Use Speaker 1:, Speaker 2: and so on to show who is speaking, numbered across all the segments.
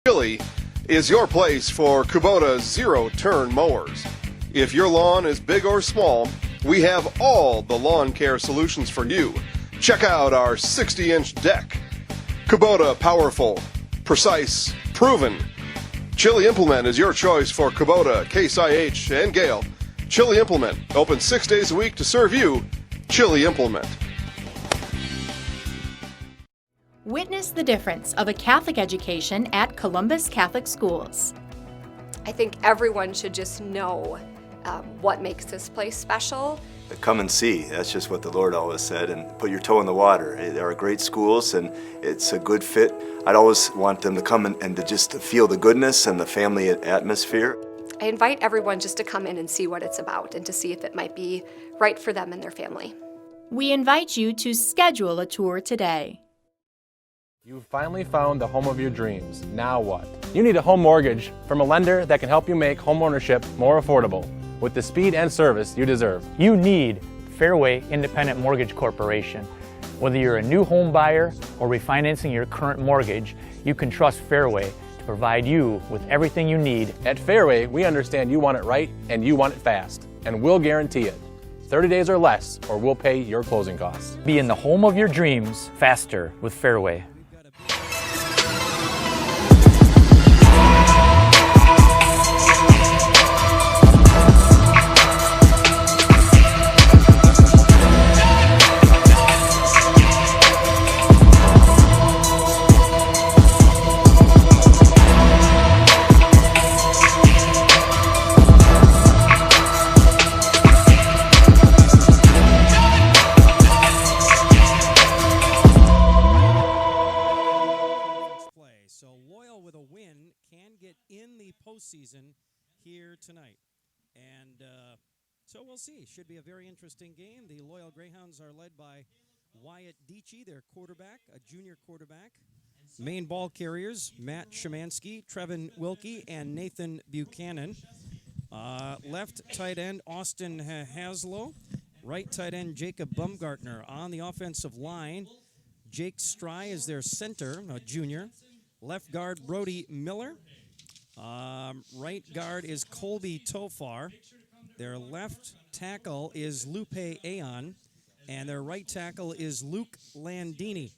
Speaker 1: Chili is your place for Kubota zero-turn mowers. If your lawn is big or small, we have all the lawn care solutions for you. Check out our 60-inch deck. Kubota powerful, precise, proven. Chili Implement is your choice for Kubota, Case IH, and Gale. Chili Implement, open 6 days a week to serve you. Chili Implement.
Speaker 2: Witness the difference of a Catholic education at Columbus Catholic Schools.
Speaker 3: I think everyone should just know what makes this place special.
Speaker 4: Come and see. That's just what the Lord always said, and put your toe in the water. There are great schools, and it's a good fit. I'd always want them to come and to just feel the goodness and the family atmosphere.
Speaker 3: I invite everyone just to come in and see what it's about and to see if it might be right for them and their family.
Speaker 2: We invite you to schedule a tour today.
Speaker 5: You've finally found the home of your dreams. Now what? You need a home mortgage from a lender that can help you make homeownership more affordable with the speed and service you deserve.
Speaker 6: You need Fairway Independent Mortgage Corporation. Whether you're a new home buyer or refinancing your current mortgage, you can trust Fairway to provide you with everything you need.
Speaker 5: At Fairway, we understand you want it right and you want it fast, and we'll guarantee it. 30 days or less, or we'll pay your closing costs.
Speaker 6: Be in the home of your dreams faster with Fairway.
Speaker 7: Season here tonight, and so we'll see. Should be a very interesting game. The Loyal Greyhounds are led by Wyatt Deachy, their quarterback, a junior quarterback. Main ball carriers, Matt Szymanski, Trevin Wilkie, and Nathan Buchanan. Left tight end, Austin Haslow. Right tight end, Jacob Bumgartner. On the offensive line, Jake Stry is their center, a junior. Left guard, Brody Miller. Right guard is Colby Tofar. Their left tackle is Lupe Aon. And their right tackle is Luke Landini.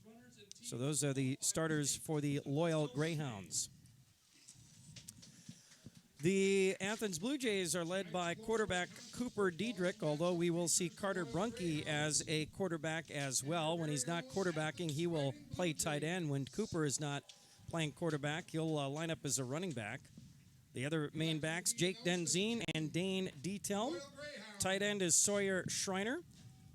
Speaker 7: So those are the starters for the Loyal Greyhounds. The Athens Blue Jays are led by quarterback Cooper Diedrich, although we will see Carter Brunke as a quarterback as well. When he's not quarterbacking, he will play tight end. When Cooper is not playing quarterback, he'll line up as a running back. The other main backs, Jake Denzine and Dane Dietelm. Tight end is Sawyer Schreiner.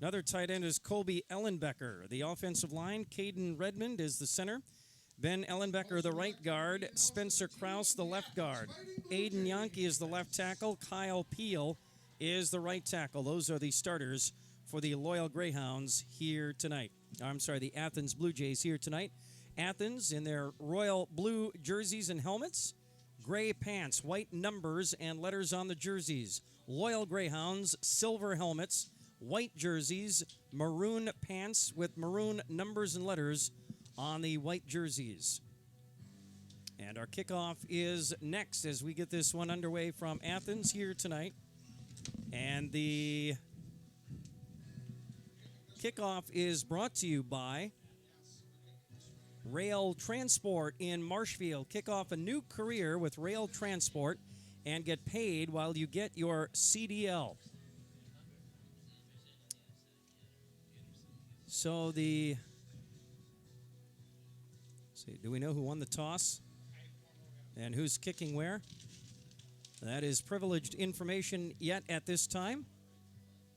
Speaker 7: Another tight end is Colby Ellenbecker. The offensive line, Caden Redmond is the center. Ben Ellenbecker, the right guard. Spencer Krause, the left guard. Aiden Yankee is the left tackle. Kyle Peel is the right tackle. Those are the starters for the Loyal Greyhounds here tonight. The Athens Blue Jays here tonight. Athens in their royal blue jerseys and helmets. Gray pants, white numbers and letters on the jerseys. Loyal Greyhounds, silver helmets, white jerseys, maroon pants with maroon numbers and letters on the white jerseys. And our kickoff is next as we get this one underway from Athens here tonight. And the kickoff is brought to you by Rail Transport in Marshfield. Kick off a new career with Rail Transport and get paid while you get your CDL. So do we know who won the toss? And who's kicking where? That is privileged information yet at this time.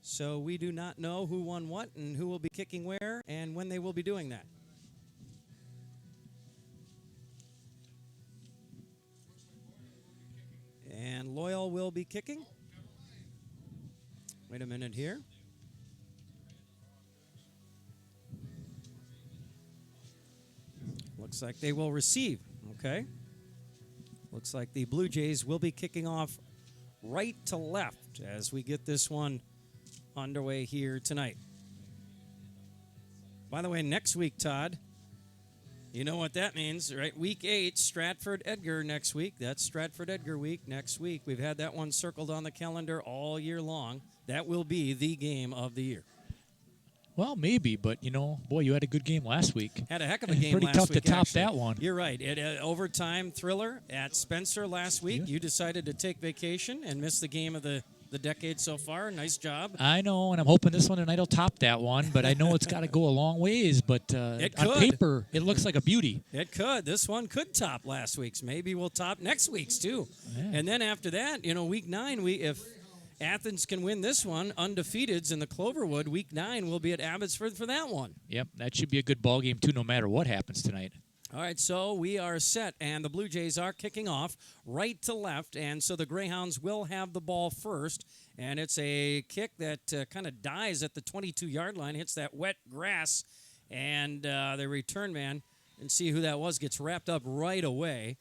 Speaker 7: So we do not know who won what and who will be kicking where and when they will be doing that. And Loyal will be kicking. Wait a minute here. Looks like they will receive. Okay. Looks like the Blue Jays will be kicking off right to left as we get this one underway here tonight. By the way, next week, Todd, You know what that means, right? Week 8, Stratford-Edgar next week. That's Stratford-Edgar week next week. We've had that one circled on the calendar all year long. That will be the game of the year.
Speaker 8: Well, maybe, but, boy, you had a good game last week.
Speaker 7: Had a heck of a game
Speaker 8: Pretty
Speaker 7: last
Speaker 8: tough
Speaker 7: week,
Speaker 8: to top
Speaker 7: actually.
Speaker 8: that one.
Speaker 7: You're right. Overtime thriller at Spencer last week. You decided to take vacation and miss the game of the decade so far. Nice job.
Speaker 8: I know, and I'm hoping this one tonight will top that one, but I know it's got to go a long ways, but on paper, it looks like a beauty.
Speaker 7: It could. This one could top last week's. Maybe we'll top next week's, too. Yeah. And then after that, week 9, if Athens can win this one, undefeateds in the Cloverwood, week 9 will be at Abbotsford for that one.
Speaker 8: Yep, that should be a good ball game, too, no matter what happens tonight.
Speaker 7: All right, so we are set, and the Blue Jays are kicking off right to left, and so the Greyhounds will have the ball first, and it's a kick that kind of dies at the 22-yard line, hits that wet grass, and the return man, and see who that was, gets wrapped up right away.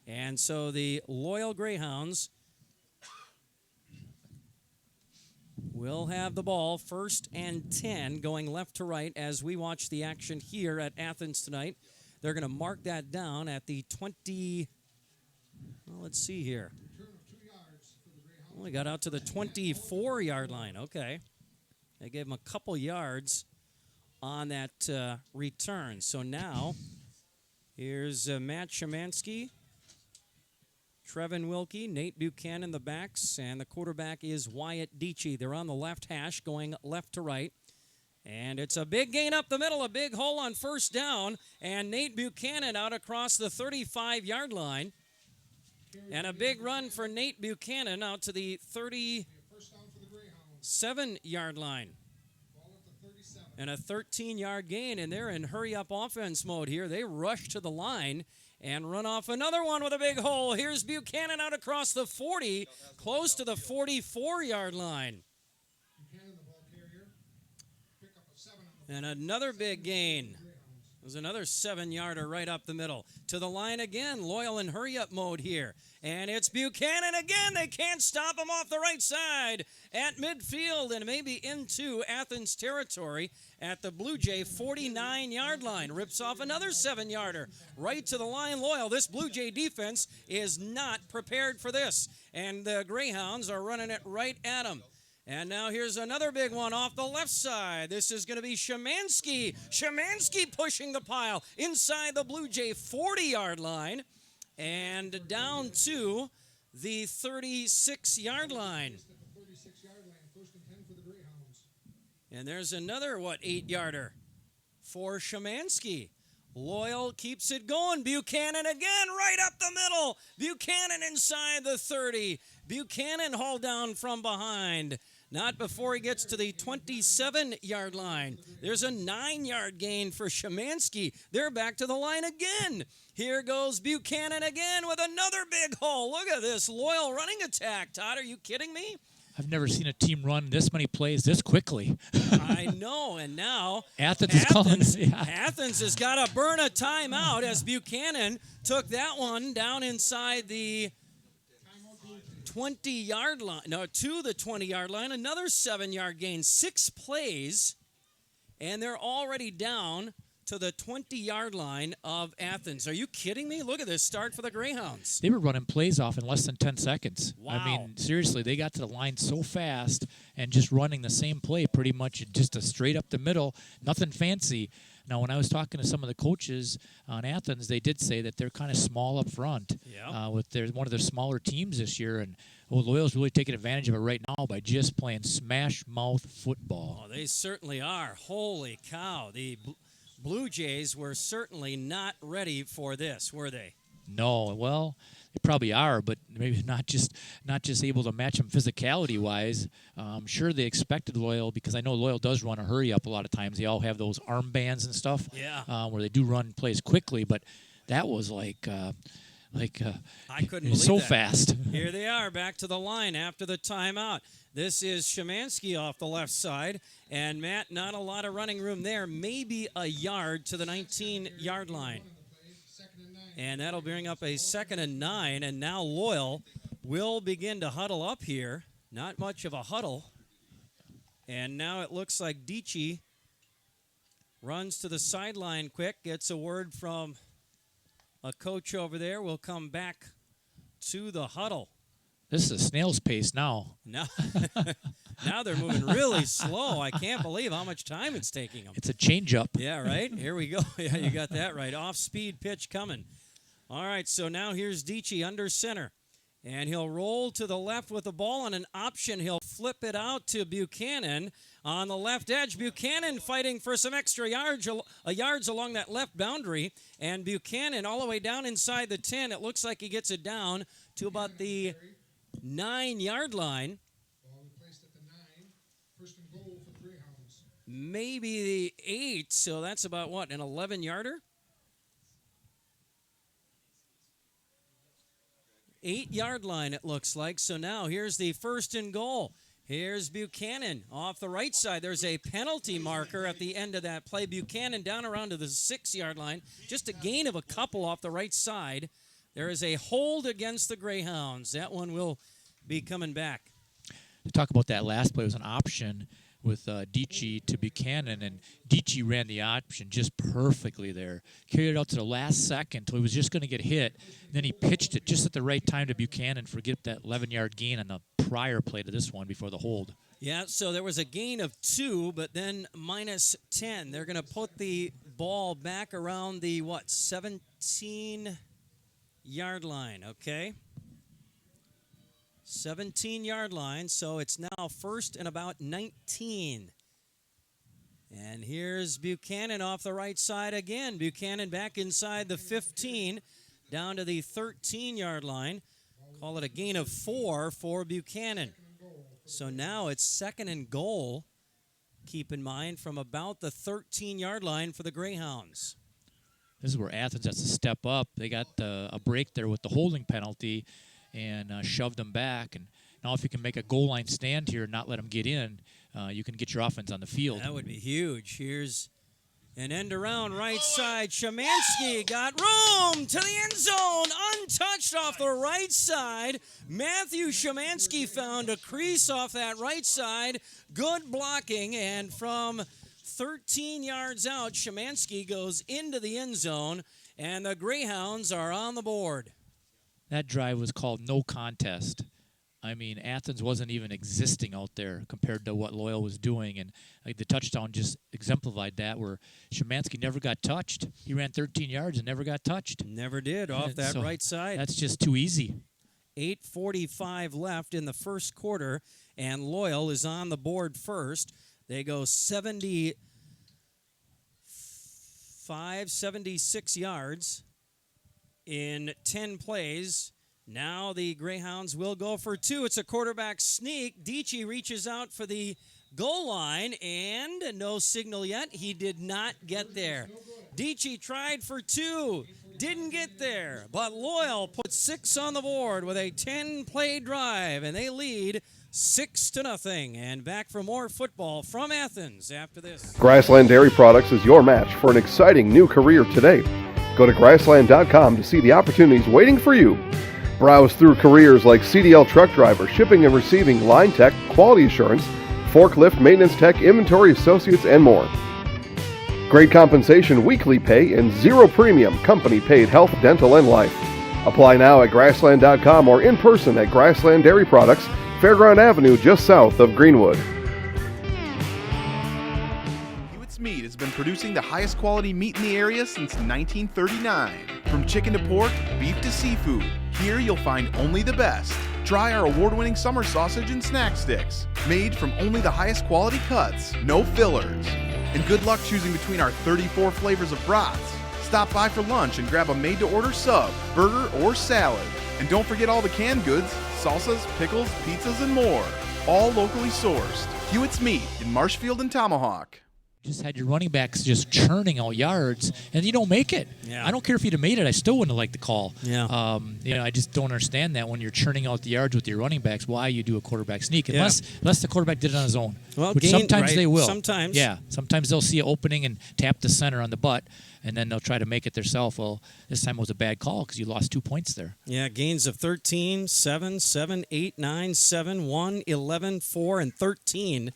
Speaker 7: And so the Loyal Greyhounds will have the ball first and 10 going left to right as we watch the action here at Athens tonight. They're going to mark that down at the 20, well, let's see here. Only got out to the 24-yard line. Okay. They gave him a couple yards on that return. So now here's Matt Szymanski, Trevin Wilkie, Nate Buchanan, the backs, and the quarterback is Wyatt Deachy. They're on the left hash going left to right. And it's a big gain up the middle, a big hole on first down, and Nate Buchanan out across the 35-yard line. And a big run for Nate Buchanan out to the 37-yard line. And a 13-yard gain, and they're in hurry-up offense mode here. They rush to the line and run off another one with a big hole. Here's Buchanan out across the 40, close to the 44-yard line. And another big gain. There's another 7-yarder right up the middle. To the line again, Loyal in hurry-up mode here. And it's Buchanan again. They can't stop him off the right side at midfield and maybe into Athens territory at the Blue Jay 49-yard line. Rips off another 7-yarder right to the line. Loyal, this Blue Jay defense is not prepared for this. And the Greyhounds are running it right at him. And now here's another big one off the left side. This is going to be Szymanski. Szymanski pushing the pile inside the Blue Jay 40-yard line and down to the 36-yard line. And there's another, 8-yarder for Szymanski. Loyal keeps it going. Buchanan again, right up the middle. Buchanan inside the 30. Buchanan hauled down from behind. Not before he gets to the 27-yard line. There's a 9-yard gain for Szymanski. They're back to the line again. Here goes Buchanan again with another big hole. Look at this Loyal running attack. Todd, are you kidding me?
Speaker 8: I've never seen a team run this many plays this quickly.
Speaker 7: I know, and now
Speaker 8: Athens is calling. Yeah.
Speaker 7: Athens has got to burn a timeout as Buchanan took that one down inside the 20-yard line. No, to the 20-yard line. Another 7-yard gain. 6 plays, and they're already down to the 20-yard line of Athens. Are you kidding me? Look at this start for the Greyhounds.
Speaker 8: They were running plays off in less than 10 seconds.
Speaker 7: Wow.
Speaker 8: I mean, seriously, they got to the line so fast and just running the same play pretty much just a straight up the middle, nothing fancy. Now, when I was talking to some of the coaches on Athens, they did say that they're kind of small up front.
Speaker 7: Yeah.
Speaker 8: With one of their smaller teams this year, and Loyal's really taking advantage of it right now by just playing smash mouth football.
Speaker 7: Oh, they certainly are. Holy cow. The Blue Jays were certainly not ready for this, were they?
Speaker 8: No, well, they probably are, but maybe not just able to match them physicality-wise. I'm sure they expected Loyal, because I know Loyal does run a hurry-up a lot of times. They all have those armbands and stuff, where they do run plays quickly, but that was
Speaker 7: I couldn't
Speaker 8: believe
Speaker 7: so
Speaker 8: that. Fast.
Speaker 7: Here they are back to the line after the timeout. This is Szymanski off the left side, and Matt, not a lot of running room there, maybe a yard to the 19-yard line. And that'll bring up a 2nd and 9, and now Loyal will begin to huddle up here. Not much of a huddle. And now it looks like Deachy Runs to the sideline quick, gets a word from a coach over there. We'll come back to the huddle.
Speaker 8: This is a snail's pace now.
Speaker 7: Now they're moving really slow. I can't believe how much time it's taking them.
Speaker 8: It's a changeup.
Speaker 7: Yeah, right? Here we go. Yeah, you got that right. Off-speed pitch coming. All right, so now here's Dietschy under center. And he'll roll to the left with the ball on an option. He'll flip it out to Buchanan on the left edge. Buchanan fighting for some extra yards along that left boundary. And Buchanan all the way down inside the 10. It looks like he gets it down to about the 9-yard line. Maybe the 8, so that's about what, an 11-yarder? 8-yard line, it looks like. So now here's the 1st and goal. Here's Buchanan off the right side. There's a penalty marker at the end of that play. Buchanan down around to the 6-yard line. Just a gain of a couple off the right side. There is a hold against the Greyhounds. That one will be coming back.
Speaker 8: To talk about that last play, it was an option with Dietschy to Buchanan, and Dietschy ran the option just perfectly there. Carried it out to the last second till he was just going to get hit. Then he pitched it just at the right time to Buchanan for get that 11-yard gain on the prior play to this one before the hold.
Speaker 7: Yeah, so there was a gain of 2, but then minus 10. They're going to put the ball back around the, 17-yard line, okay? 17-yard line, so it's now 1st and about 19. And here's Buchanan off the right side again. Buchanan back inside the 15, down to the 13-yard line. Call it a gain of 4 for Buchanan. So now it's 2nd and goal, keep in mind, from about the 13-yard line for the Greyhounds.
Speaker 8: This is where Athens has to step up. They got a break there with the holding penalty and shoved them back. And now if you can make a goal line stand here and not let them get in, you can get your offense on the field.
Speaker 7: That would be huge. Here's an end around right side. Szymanski got room to the end zone. Untouched off the right side. Matthew Szymanski found a crease off that right side. Good blocking. And from 13 yards out, Szymanski goes into the end zone. And the Greyhounds are on the board.
Speaker 8: That drive was called no contest. I mean, Athens wasn't even existing out there compared to what Loyal was doing. And the touchdown just exemplified that, where Szymanski never got touched. He ran 13 yards and never got touched.
Speaker 7: Never did off that right side.
Speaker 8: That's just too easy.
Speaker 7: 8:45 left in the first quarter, and Loyal is on the board first. They go 76 yards in 10 plays. Now the Greyhounds will go for 2. It's a quarterback sneak. Dietschy reaches out for the goal line, and no signal yet. He did not get there. Dietschy tried for 2. Didn't get there. But Loyal put 6 on the board with a 10-play drive, and they lead 6-0. And back for more football from Athens after this.
Speaker 1: Grassland Dairy Products is your match for an exciting new career today. Go to grassland.com to see the opportunities waiting for you. Browse through careers like CDL truck driver, shipping and receiving, line tech, quality assurance, forklift, maintenance tech, inventory associates, and more. Great compensation, weekly pay, and zero premium, company paid health, dental, and life. Apply now at grassland.com or in person at Grassland Dairy Products, Fairground Avenue, just south of Greenwood.
Speaker 9: Meat has been producing the highest quality meat in the area since 1939. From chicken to pork, beef to seafood, here you'll find only the best. Try our award-winning summer sausage and snack sticks, made from only the highest quality cuts, no fillers. And good luck choosing between our 34 flavors of brats. Stop by for lunch and grab a made-to-order sub, burger, or salad. And don't forget all the canned goods, salsas, pickles, pizzas, and more. All locally sourced. Hewitt's Meat in Marshfield and Tomahawk.
Speaker 8: Just had your running backs just churning out yards, and you don't make it.
Speaker 7: Yeah.
Speaker 8: I don't care if you'd have made it. I still wouldn't have liked the call.
Speaker 7: Yeah.
Speaker 8: I just don't understand that when you're churning out the yards with your running backs, why you do a quarterback sneak, unless the quarterback did it on his own.
Speaker 7: Well,
Speaker 8: which sometimes they will.
Speaker 7: Sometimes.
Speaker 8: Yeah. Sometimes they'll see an opening and tap the center on the butt, and then they'll try to make it themselves. Well, this time it was a bad call because you lost 2 points there.
Speaker 7: Yeah, gains of 13, 7, 7, 8, 9, 7, 1, 11, 4, and 13.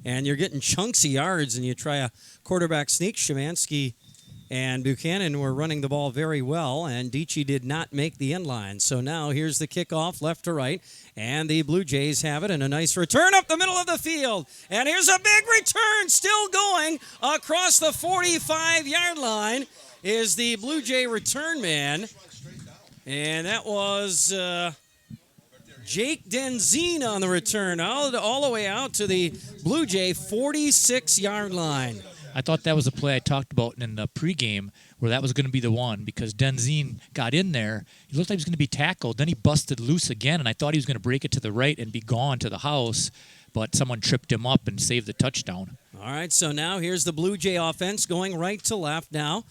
Speaker 7: and you're getting chunks of yards, and you try a quarterback sneak. Szymanski and Buchanan were running the ball very well, and Dietschy did not make the end line. So now here's the kickoff left to right, and the Blue Jays have it, and a nice return up the middle of the field. And here's a big return still going across the 45-yard line is the Blue Jay return man. And that was Jake Denzine on the return, all the way out to the Blue Jay 46-yard line.
Speaker 8: I thought that was a play I talked about in the pregame where that was going to be the one because Denzine got in there. He looked like he was going to be tackled. Then he busted loose again, and I thought he was going to break it to the right and be gone to the house, but someone tripped him up and saved the touchdown.
Speaker 7: All right, so now here's the Blue Jay offense going right to left now.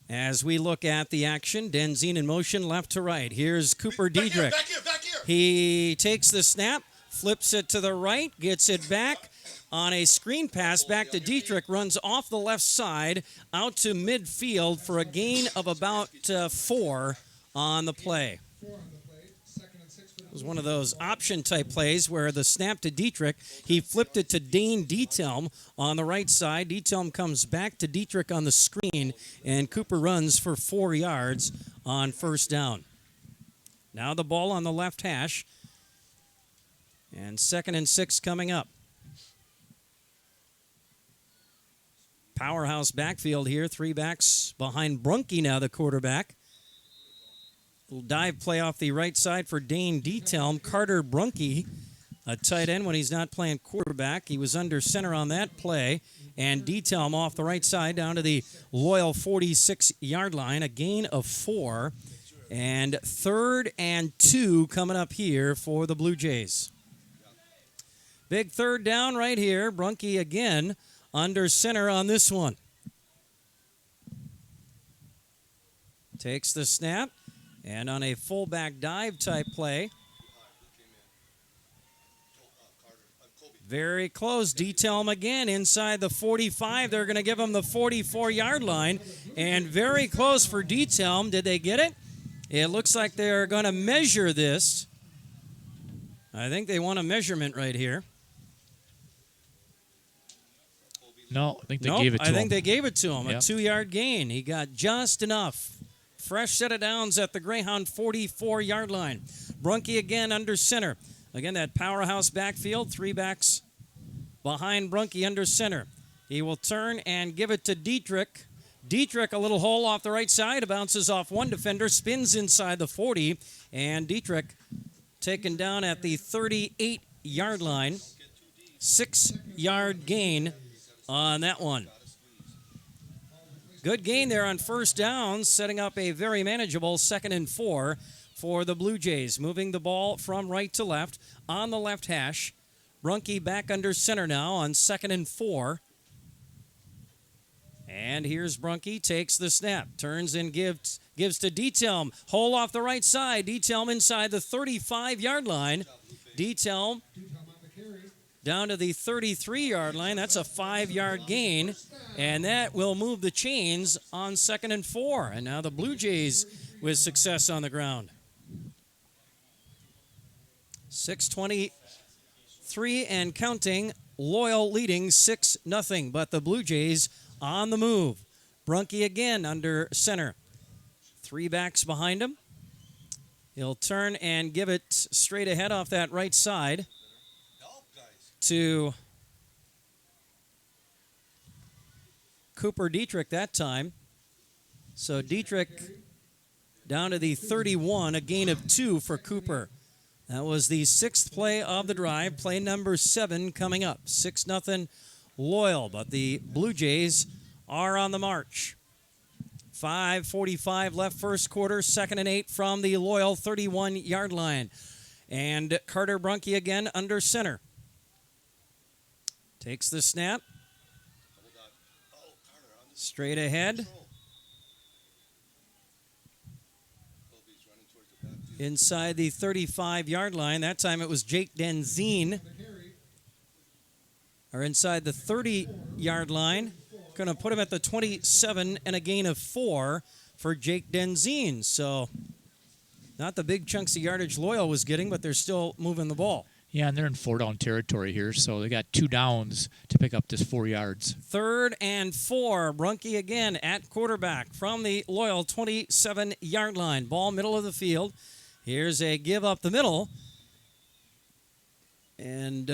Speaker 7: As we look at the action, Denzine in motion left to right. Here's Cooper Diedrich.
Speaker 1: Back here.
Speaker 7: He takes the snap, flips it to the right, gets it back. On a screen pass back to Diedrich, runs off the left side out to midfield for a gain of about 4 on the play. It was one of those option-type plays where the snap to Diedrich, he flipped it to Dane Dietelm on the right side. Dietelm comes back to Diedrich on the screen, and Cooper runs for 4 yards on first down. Now the ball on the left hash, and 2nd and 6 coming up. Powerhouse backfield here. 3 backs behind Brunke now, the quarterback. Little dive play off the right side for Dane Dietelm. Carter Brunke, a tight end when he's not playing quarterback. He was under center on that play. And Dietelm off the right side down to the Loyal 46-yard line. A gain of 4. And 3rd and 2 coming up here for the Blue Jays. Big 3rd down right here. Brunke again under center on this one. Takes the snap, and on a fullback dive type play. Very close. Dietelm again inside the 45. They're going to give him the 44-yard line, and very close for Dietelm. Did they get it? It looks like they're going to measure this. I think they want a measurement right here.
Speaker 8: No, I think they gave it to him.
Speaker 7: I think they gave it to him.
Speaker 8: Yep.
Speaker 7: A 2-yard gain. He got just enough. Fresh set of downs at the Greyhound 44-yard line. Brunke again under center. Again, that powerhouse backfield. 3 backs behind Brunke under center. He will turn and give it to Diedrich. Diedrich, a little hole off the right side. Bounces off one defender. Spins inside the 40. And Diedrich taken down at the 38-yard line. 6-yard gain on that one. Good gain there on first down, setting up a very manageable 2nd and 4 for the Blue Jays. Moving the ball from right to left on the left hash. Brunke back under center now on 2nd and 4. And here's Brunke, takes the snap, turns and gives to Dietelm. Hole off the right side. Dietelm inside the 35-yard line. Dietelm down to the 33-yard line. That's a 5-yard gain, and that will move the chains on 2nd and 4. And now the Blue Jays with success on the ground. 6:23 and counting. Loyal leading 6-0, but the Blue Jays on the move. Brunke again under center. 3 backs behind him. He'll turn and give it straight ahead off that right side to Cooper Diedrich that time. So Diedrich down to the 31, a gain of 2 for Cooper. That was the 6th play of the drive, play number 7 coming up. 6-0 Loyal, but the Blue Jays are on the march. 5:45 left first quarter, 2nd and 8 from the Loyal 31-yard line. And Carter Brunke again under center. Takes the snap. Straight ahead. Inside the 35-yard line. That time it was Jake Denzine. Or inside the 30-yard line. Going to put him at the 27 and a gain of 4 for Jake Denzine. So not the big chunks of yardage Loyal was getting, but they're still moving the ball.
Speaker 8: Yeah, and they're in 4-down territory here, so they got 2 downs to pick up this 4 yards.
Speaker 7: 3rd and 4. Brunke again at quarterback from the Loyal 27-yard line. Ball middle of the field. Here's a give up the middle. And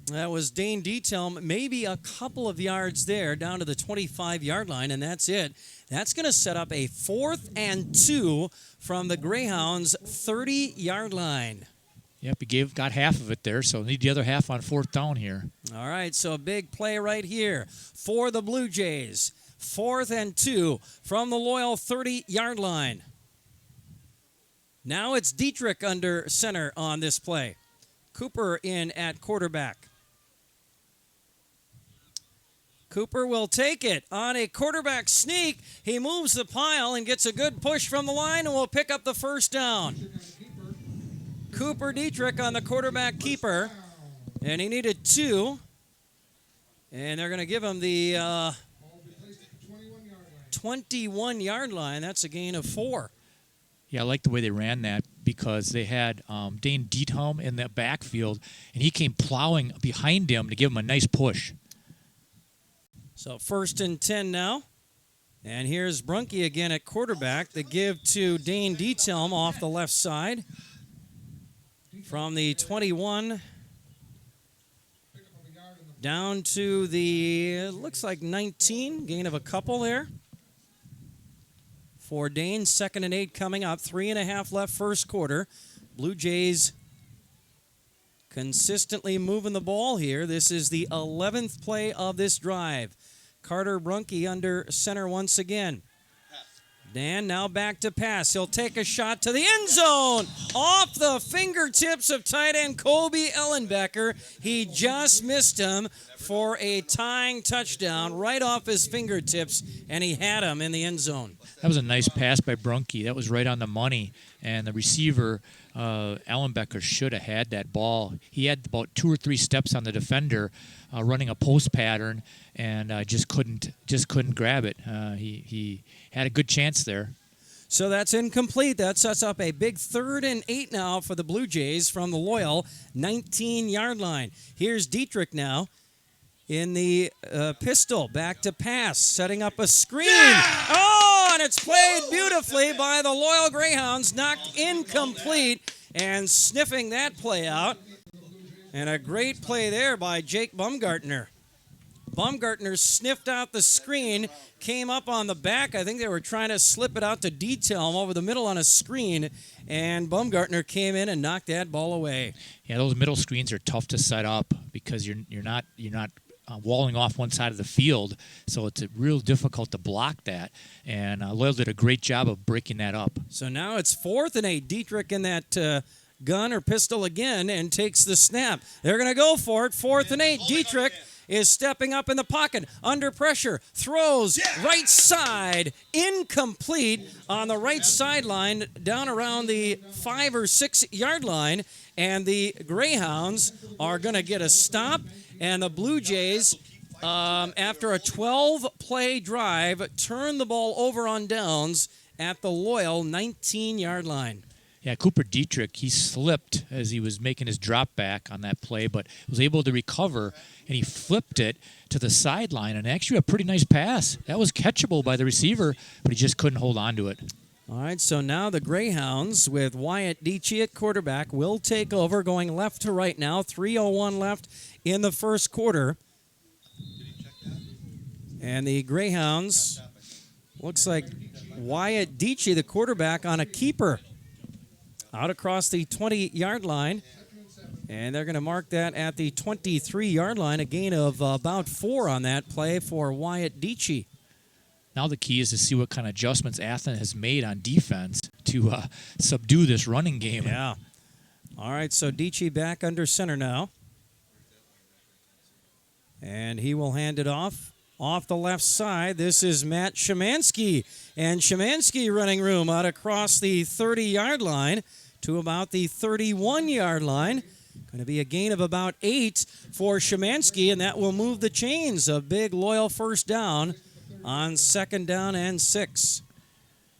Speaker 7: that was Dane Dietelm, maybe a couple of yards there down to the 25-yard line, and that's it. That's going to set up a 4th and 2 from the Greyhounds' 30-yard line.
Speaker 8: Yep, he got half of it there, so need the other half on 4th down here.
Speaker 7: All right, so a big play right here for the Blue Jays. 4th and 2 from the Loyal 30-yard line. Now it's Dietrich under center on this play. Cooper in at quarterback. Cooper will take it on a quarterback sneak. He moves the pile and gets a good push from the line and will pick up the 1st down. Cooper Dietrich on the quarterback keeper, and he needed 2. And they're going to give him the 21-yard line. That's a gain of 4.
Speaker 8: Yeah, I like the way they ran that because they had Dane Dietelm in the backfield, and he came plowing behind him to give him a nice push.
Speaker 7: So 1st and 10 now. And here's Brunke again at quarterback. The give to Dane Dietelm off the left side. From the 21 down to the, looks like 19. Gain of a couple there. For Dane, 2nd and 8 coming up. 3.5 left first quarter. Blue Jays consistently moving the ball here. This is the 11th play of this drive. Carter Brunke under center once again. Dan now back to pass. He'll take a shot to the end zone. Off the fingertips of tight end Colby Ellenbecker. He just missed him for a tying touchdown right off his fingertips, and he had him in the end zone.
Speaker 8: That was a nice pass by Brunke. That was right on the money, and the receiver, Ellenbecker, should have had that ball. He had about 2 or 3 steps on the defender running a post pattern, and just couldn't grab it. He had a good chance there.
Speaker 7: So that's incomplete. That sets up a big 3rd and 8 now for the Blue Jays from the Loyal 19-yard line. Here's Dietrich now in the pistol. Back to pass, setting up a screen. Oh, and it's played beautifully by the Loyal Greyhounds. Knocked incomplete and sniffing that play out. And a great play there by Jake Baumgartner. Baumgartner sniffed out the screen, came up on the back. I think they were trying to slip it out to Dietelm over the middle on a screen, and Baumgartner came in and knocked that ball away.
Speaker 8: Yeah, those middle screens are tough to set up because you're not walling off one side of the field, so it's real difficult to block that. And Loyal did a great job of breaking that up.
Speaker 7: So now it's 4th and 8. Dietrich in that gun or pistol again and takes the snap. They're going to go for it. 4th and 8. Dietrich is stepping up in the pocket, under pressure, throws right side, incomplete on the right sideline, down around the 5 or 6 yard line, and the Greyhounds are going to get a stop, and the Blue Jays, after a 12-play drive, turn the ball over on downs at the Loyal 19-yard line.
Speaker 8: Yeah, Cooper Dietrich, he slipped as he was making his drop back on that play, but was able to recover, and he flipped it to the sideline, and actually a pretty nice pass. That was catchable by the receiver, but he just couldn't hold on to it.
Speaker 7: All right, so now the Greyhounds with Wyatt Dietschy at quarterback will take over, going left to right now. 3:01 left in the first quarter. And the Greyhounds, looks like Wyatt Dietschy, the quarterback, on a keeper. Out across the 20-yard line, and they're going to mark that at the 23-yard line, a gain of about 4 on that play for Wyatt Dietschy.
Speaker 8: Now the key is to see what kind of adjustments Athens has made on defense to subdue this running game.
Speaker 7: Yeah. All right, so Dietschy back under center now. And he will hand it off the left side. This is Matt Szymanski, and Szymanski running room out across the 30-yard line to about the 31-yard line. Going to be a gain of about 8 for Szymanski, and that will move the chains. A big Loyal first down on 2nd down and 6.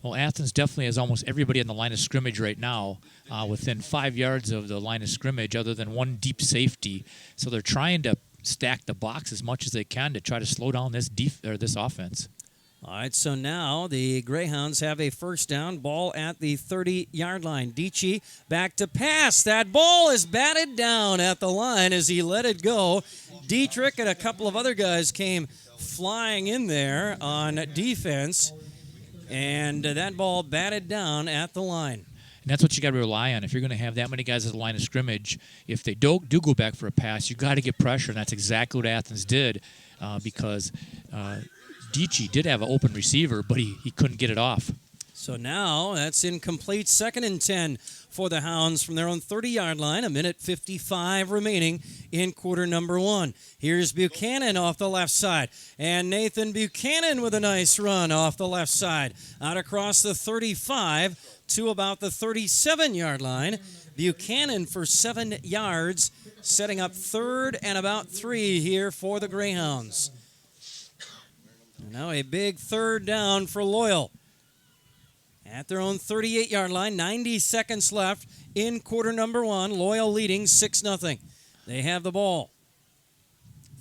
Speaker 8: Well, Athens definitely has almost everybody on the line of scrimmage right now, within 5 yards of the line of scrimmage, other than one deep safety. So they're trying to stack the box as much as they can to try to slow down this this offense.
Speaker 7: All right, so now the Greyhounds have a first down, ball at the 30-yard line. Dici back to pass. That ball is batted down at the line as he let it go. Dietrich and a couple of other guys came flying in there on defense, and that ball batted down at the line.
Speaker 8: And that's what you got to rely on. If you're going to have that many guys at the line of scrimmage, if they do go back for a pass, you got to get pressure, and that's exactly what Athens did because Dici did have an open receiver, but he couldn't get it off.
Speaker 7: So now that's incomplete. 2nd and 10 for the Hounds from their own 30-yard line. 1:55 remaining in quarter number 1. Here's Buchanan off the left side. And Nathan Buchanan with a nice run off the left side. Out across the 35 to about the 37-yard line. Buchanan for 7 yards, setting up 3rd and about 3 here for the Greyhounds. Now a big 3rd down for Loyal. At their own 38-yard line, 90 seconds left in quarter number 1. Loyal leading 6-0. They have the ball.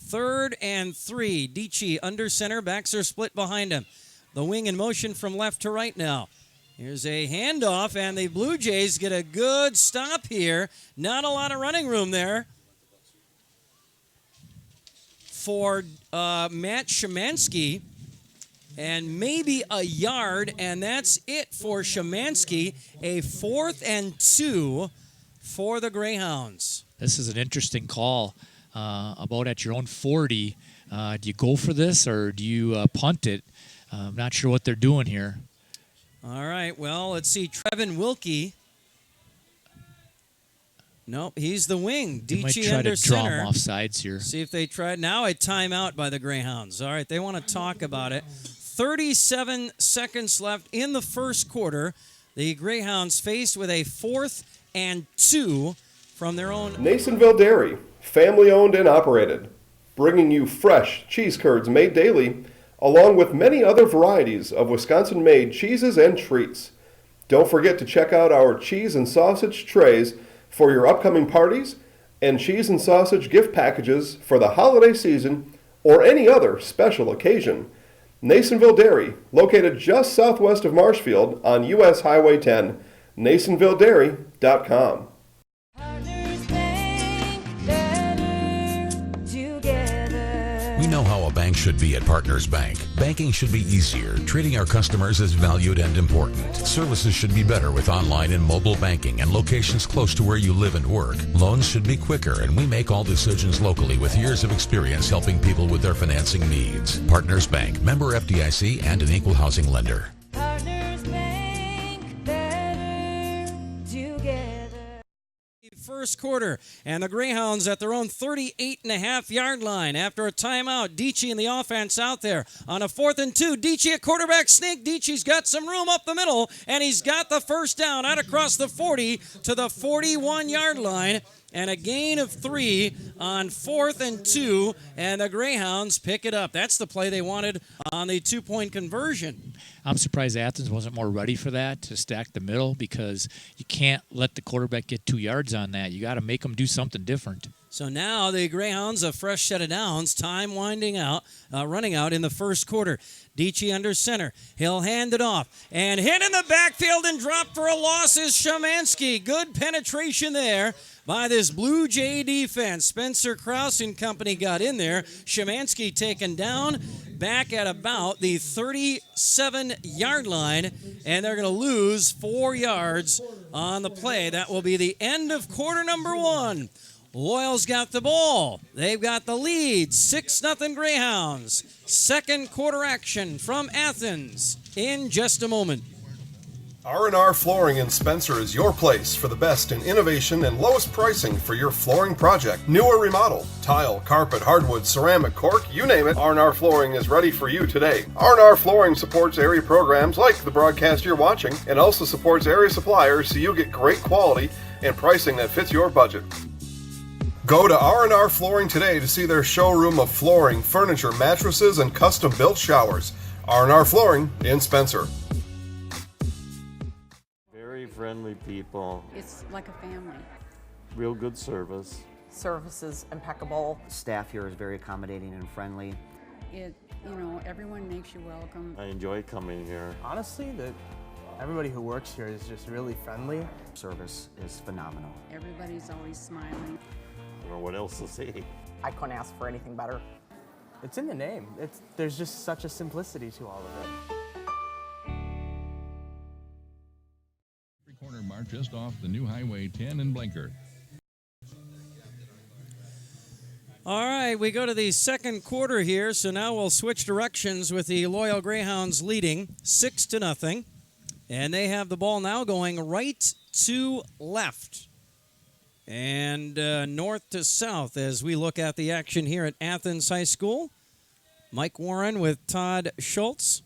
Speaker 7: 3rd and 3. Dici under center. Backs are split behind him. The wing in motion from left to right now. Here's a handoff, and the Blue Jays get a good stop here. Not a lot of running room there for Matt Szymanski. And maybe a yard, and that's it for Szymanski. A 4th and 2 for the Greyhounds.
Speaker 8: This is an interesting call about at your own 40. Do you go for this or do you punt it? I'm not sure what they're doing here.
Speaker 7: All right, well, let's see. Trevin Wilkie. Nope, he's the wing.
Speaker 8: They might
Speaker 7: Dici
Speaker 8: try
Speaker 7: under
Speaker 8: to draw
Speaker 7: center.
Speaker 8: him off sides here.
Speaker 7: See if they try. Now a timeout by the Greyhounds. All right, they want to talk about it. 37 seconds left in the first quarter. The Greyhounds faced with a 4th and 2 from their own.
Speaker 1: Nasonville Dairy, family owned and operated, bringing you fresh cheese curds made daily, along with many other varieties of Wisconsin-made cheeses and treats. Don't forget to check out our cheese and sausage trays for your upcoming parties and cheese and sausage gift packages for the holiday season or any other special occasion. Nasonville Dairy, located just southwest of Marshfield on U.S. Highway 10, NasonvilleDairy.com.
Speaker 10: We know how a bank should be at Partners Bank. Banking should be easier. Treating our customers as valued and important. Services should be better with online and mobile banking and locations close to where you live and work. Loans should be quicker, and we make all decisions locally with years of experience helping people with their financing needs. Partners Bank, member FDIC, and an equal housing lender.
Speaker 11: Partners Bank, better together.
Speaker 7: First quarter, and the Greyhounds at their own 38.5-yard line after a timeout. Dici in the offense out there on a 4th and 2. Dici a quarterback sneak. Dici's got some room up the middle, and he's got the first down out across the 40 to the 41-yard line. And a gain of 3 on 4th and 2, and the Greyhounds pick it up. That's the play they wanted on the 2-point conversion.
Speaker 8: I'm surprised Athens wasn't more ready for that, to stack the middle, because you can't let the quarterback get 2 yards on that. You got to make them do something different.
Speaker 7: So now the Greyhounds, a fresh set of downs, time running out in the first quarter. Dici under center. He'll hand it off. And hit in the backfield and drop for a loss is Szymanski. Good penetration there by this Blue Jay defense. Spencer Krause and company got in there. Szymanski taken down back at about the 37-yard line, and they're going to lose 4 yards on the play. That will be the end of quarter number 1. Loyal's got the ball. They've got the lead. 6-0 Greyhounds. Second quarter action from Athens in just a moment.
Speaker 1: R&R Flooring in Spencer is your place for the best in innovation and lowest pricing for your flooring project. New or remodel, tile, carpet, hardwood, ceramic, cork, you name it, R&R Flooring is ready for you today. R&R Flooring supports area programs like the broadcast you're watching and also supports area suppliers so you get great quality and pricing that fits your budget. Go to R&R Flooring today to see their showroom of flooring, furniture, mattresses, and custom-built showers. R&R Flooring in Spencer.
Speaker 12: friendly people,
Speaker 13: It's like a family.
Speaker 12: real good service.
Speaker 14: Service is impeccable. Staff here is very accommodating and friendly.
Speaker 13: Everyone makes you welcome.
Speaker 12: I enjoy coming here.
Speaker 15: Honestly, everybody who works here is just really friendly.
Speaker 14: Service is phenomenal.
Speaker 13: Everybody's always smiling.
Speaker 12: I don't know what else to say.
Speaker 14: I couldn't ask for anything better.
Speaker 15: It's in the name. There's just such a simplicity to all of it.
Speaker 16: Corner mark just off the new Highway 10 in Blinker.
Speaker 7: All right, we go to the second quarter here, so now we'll switch directions with the Loyal Greyhounds leading 6-0. And they have the ball now going right to left and north to south as we look at the action here at Athens High School. Mike Warren with Todd Schultz.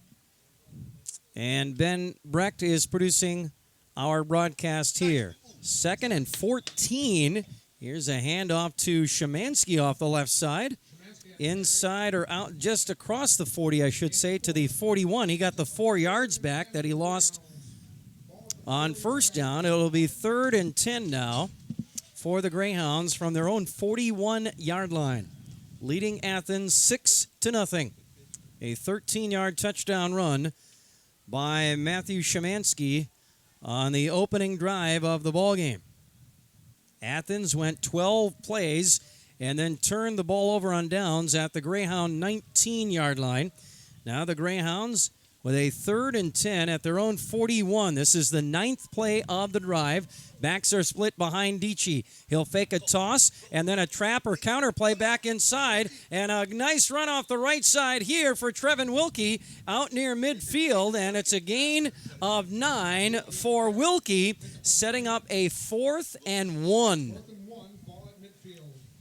Speaker 7: And Ben Brecht is producing our broadcast here. 2nd and 14. Here's a handoff to Szymanski off the left side. Inside or out, just across the 40, I should say, to the 41. He got the 4 yards back that he lost on first down. It'll be 3rd and 10 now for the Greyhounds from their own 41-yard line, leading Athens 6-0. A 13-yard touchdown run by Matthew Szymanski on the opening drive of the ballgame. Athens went 12 plays and then turned the ball over on downs at the Greyhound 19-yard line. Now the Greyhounds with a 3rd and 10 at their own 41. This is the 9th play of the drive. Backs are split behind Dici. He'll fake a toss and then a trap or counter play back inside. And a nice run off the right side here for Trevin Wilkie out near midfield. And it's a gain of 9 for Wilkie, setting up a 4th and 1.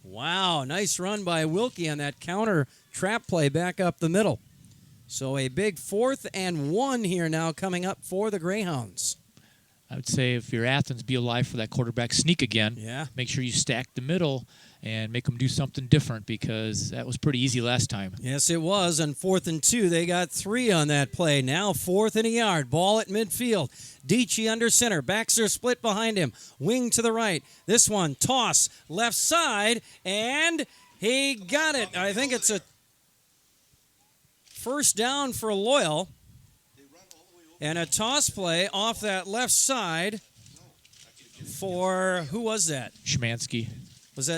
Speaker 7: Wow, nice run by Wilkie on that counter trap play back up the middle. So a big 4th and 1 here now coming up for the Greyhounds.
Speaker 8: I would say if you're Athens, be alive for that quarterback sneak again.
Speaker 7: Yeah.
Speaker 8: Make sure you stack the middle and make them do something different because that was pretty easy last time.
Speaker 7: Yes, it was. On 4th and 2, they got 3 on that play. Now 4th and a yard. Ball at midfield. Dici under center. Backs are split behind him. Wing to the right. This one, toss, left side, and he got it. I think it's a first down for Loyal. And a toss play off that left side for, who was that?
Speaker 8: Szymanski.
Speaker 7: Was that